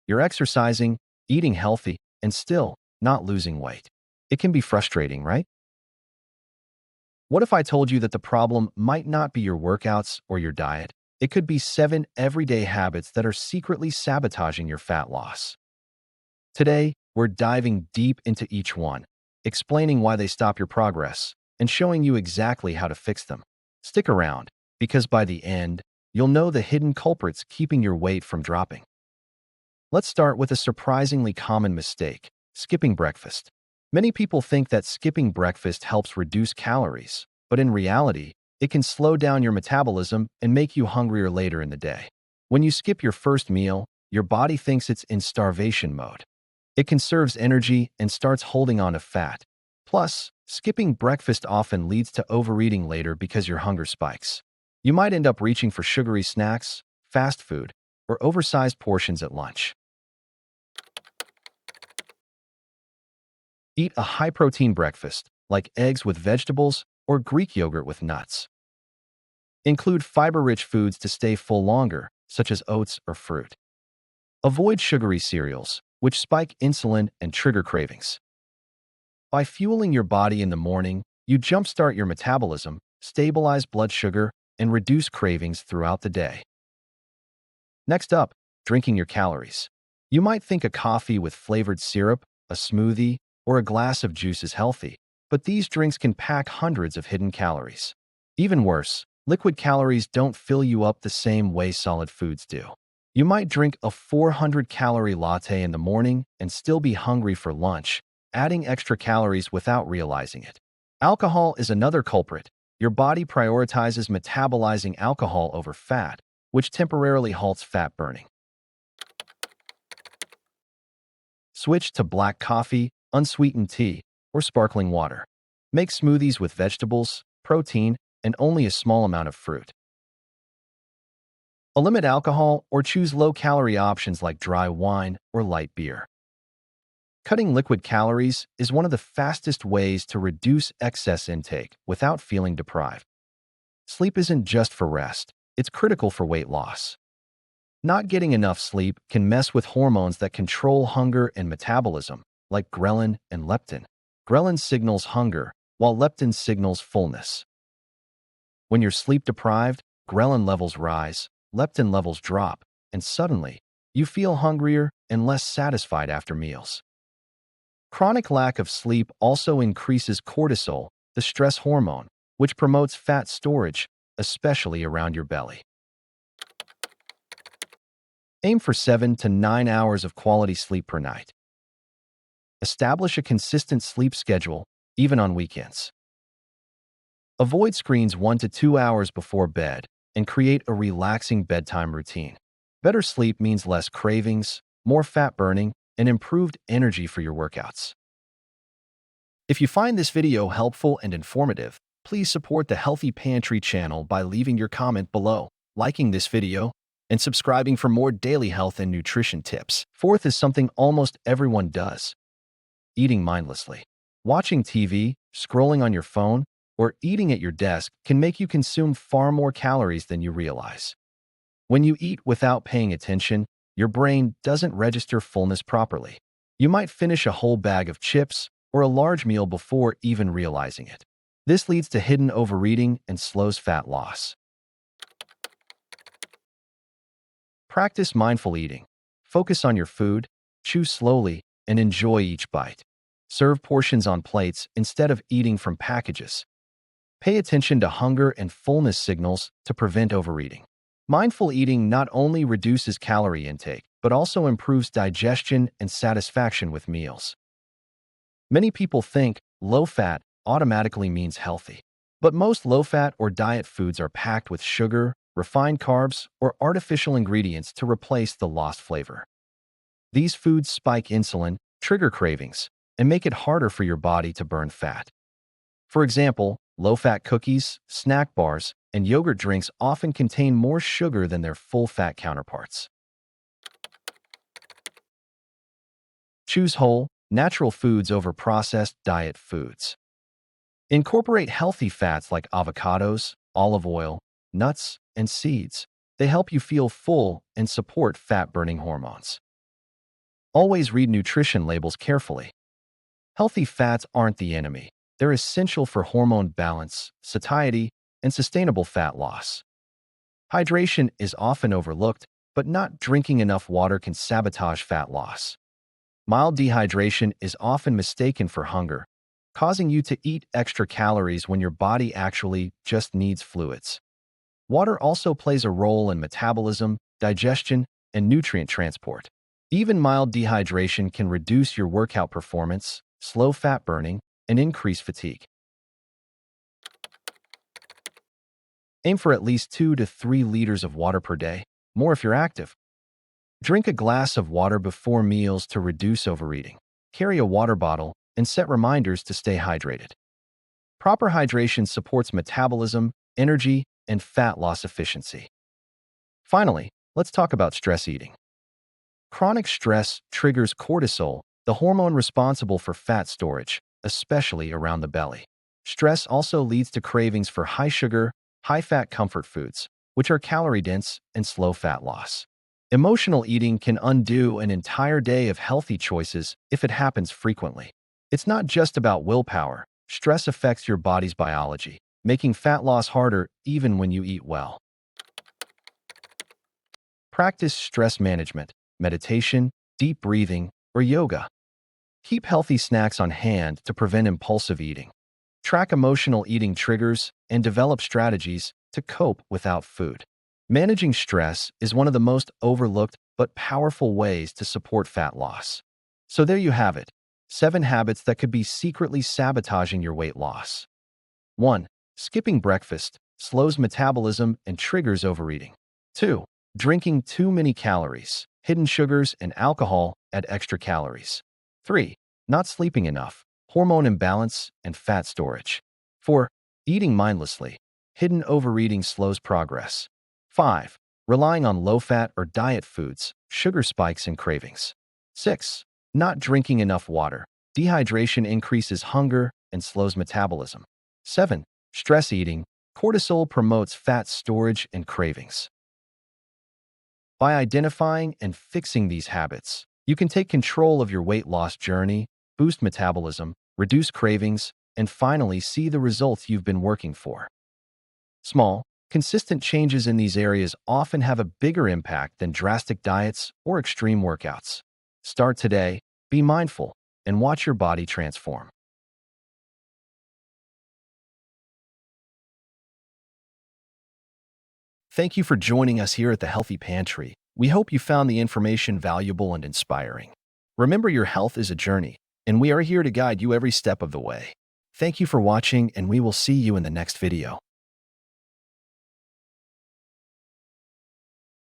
You're exercising, eating healthy, and still not losing weight. It can be frustrating, right? What if I told you that the problem might not be your workouts or your diet? It could be 7 everyday habits that are secretly sabotaging your fat loss. Today, we're diving deep into each one, explaining why they stop your progress, and showing you exactly how to fix them. Stick around, because by the end, you'll know the hidden culprits keeping your weight from dropping. Let's start with a surprisingly common mistake: skipping breakfast. Many people think that skipping breakfast helps reduce calories, but in reality, it can slow down your metabolism and make you hungrier later in the day. When you skip your first meal, your body thinks it's in starvation mode. It conserves energy and starts holding on to fat. Plus, skipping breakfast often leads to overeating later because your hunger spikes. You might end up reaching for sugary snacks, fast food, or oversized portions at lunch. Eat a high-protein breakfast, like eggs with vegetables or Greek yogurt with nuts. Include fiber-rich foods to stay full longer, such as oats or fruit. Avoid sugary cereals, which spike insulin and trigger cravings. By fueling your body in the morning, you jumpstart your metabolism, stabilize blood sugar, and reduce cravings throughout the day. Next up, drinking your calories. You might think a coffee with flavored syrup, a smoothie, or a glass of juice is healthy, but these drinks can pack hundreds of hidden calories. Even worse, liquid calories don't fill you up the same way solid foods do. You might drink a 400-calorie latte in the morning and still be hungry for lunch, adding extra calories without realizing it. Alcohol is another culprit. Your body prioritizes metabolizing alcohol over fat, which temporarily halts fat burning. Switch to black coffee, unsweetened tea, or sparkling water. Make smoothies with vegetables, protein, and only a small amount of fruit. Limit alcohol or choose low-calorie options like dry wine or light beer. Cutting liquid calories is one of the fastest ways to reduce excess intake without feeling deprived. Sleep isn't just for rest, it's critical for weight loss. Not getting enough sleep can mess with hormones that control hunger and metabolism, like ghrelin and leptin. Ghrelin signals hunger, while leptin signals fullness. When you're sleep deprived, ghrelin levels rise, leptin levels drop, and suddenly, you feel hungrier and less satisfied after meals. Chronic lack of sleep also increases cortisol, the stress hormone, which promotes fat storage, especially around your belly. Aim for 7 to 9 hours of quality sleep per night. Establish a consistent sleep schedule, even on weekends. Avoid screens 1 to 2 hours before bed and create a relaxing bedtime routine. Better sleep means less cravings, more fat burning, and improved energy for your workouts. If you find this video helpful and informative, please support the Healthy Pantry channel by leaving your comment below, liking this video, and subscribing for more daily health and nutrition tips. Fourth is something almost everyone does: eating mindlessly. Watching TV, scrolling on your phone, or eating at your desk can make you consume far more calories than you realize. When you eat without paying attention, your brain doesn't register fullness properly. You might finish a whole bag of chips or a large meal before even realizing it. This leads to hidden overeating and slows fat loss. Practice mindful eating. Focus on your food, chew slowly, and enjoy each bite. Serve portions on plates instead of eating from packages. Pay attention to hunger and fullness signals to prevent overeating. Mindful eating not only reduces calorie intake, but also improves digestion and satisfaction with meals. Many people think low-fat automatically means healthy, but most low-fat or diet foods are packed with sugar, refined carbs, or artificial ingredients to replace the lost flavor. These foods spike insulin, trigger cravings, and make it harder for your body to burn fat. For example, low-fat cookies, snack bars, and yogurt drinks often contain more sugar than their full-fat counterparts. Choose whole, natural foods over processed diet foods. Incorporate healthy fats like avocados, olive oil, nuts, and seeds. They help you feel full and support fat-burning hormones. Always read nutrition labels carefully. Healthy fats aren't the enemy. They're essential for hormone balance, satiety, and sustainable fat loss. Hydration is often overlooked, but not drinking enough water can sabotage fat loss. Mild dehydration is often mistaken for hunger, causing you to eat extra calories when your body actually just needs fluids. Water also plays a role in metabolism, digestion, and nutrient transport. Even mild dehydration can reduce your workout performance, slow fat burning, and increase fatigue. Aim for at least 2 to 3 liters of water per day, more if you're active. Drink a glass of water before meals to reduce overeating. Carry a water bottle and set reminders to stay hydrated. Proper hydration supports metabolism, energy, and fat loss efficiency. Finally, let's talk about stress eating. Chronic stress triggers cortisol, the hormone responsible for fat storage, especially around the belly. Stress also leads to cravings for high-sugar, high-fat comfort foods, which are calorie-dense and slow fat loss. Emotional eating can undo an entire day of healthy choices if it happens frequently. It's not just about willpower. Stress affects your body's biology, making fat loss harder even when you eat well. Practice stress management, meditation, deep breathing, or yoga. Keep healthy snacks on hand to prevent impulsive eating. Track emotional eating triggers and develop strategies to cope without food. Managing stress is one of the most overlooked but powerful ways to support fat loss. So there you have it, 7 habits that could be secretly sabotaging your weight loss. 1. Skipping breakfast slows metabolism and triggers overeating. 2. Drinking too many calories. Hidden sugars and alcohol add extra calories. 3. Not sleeping enough. Hormone imbalance and fat storage. 4. Eating mindlessly. Hidden overeating slows progress. 5. Relying on low-fat or diet foods. Sugar spikes and cravings. 6. Not drinking enough water. Dehydration increases hunger and slows metabolism. 7. Stress eating. Cortisol promotes fat storage and cravings. By identifying and fixing these habits, you can take control of your weight loss journey, boost metabolism, reduce cravings, and finally see the results you've been working for. Small, consistent changes in these areas often have a bigger impact than drastic diets or extreme workouts. Start today, be mindful, and watch your body transform. Thank you for joining us here at the Healthy Pantry. We hope you found the information valuable and inspiring. Remember, your health is a journey, and we are here to guide you every step of the way. Thank you for watching, and we will see you in the next video.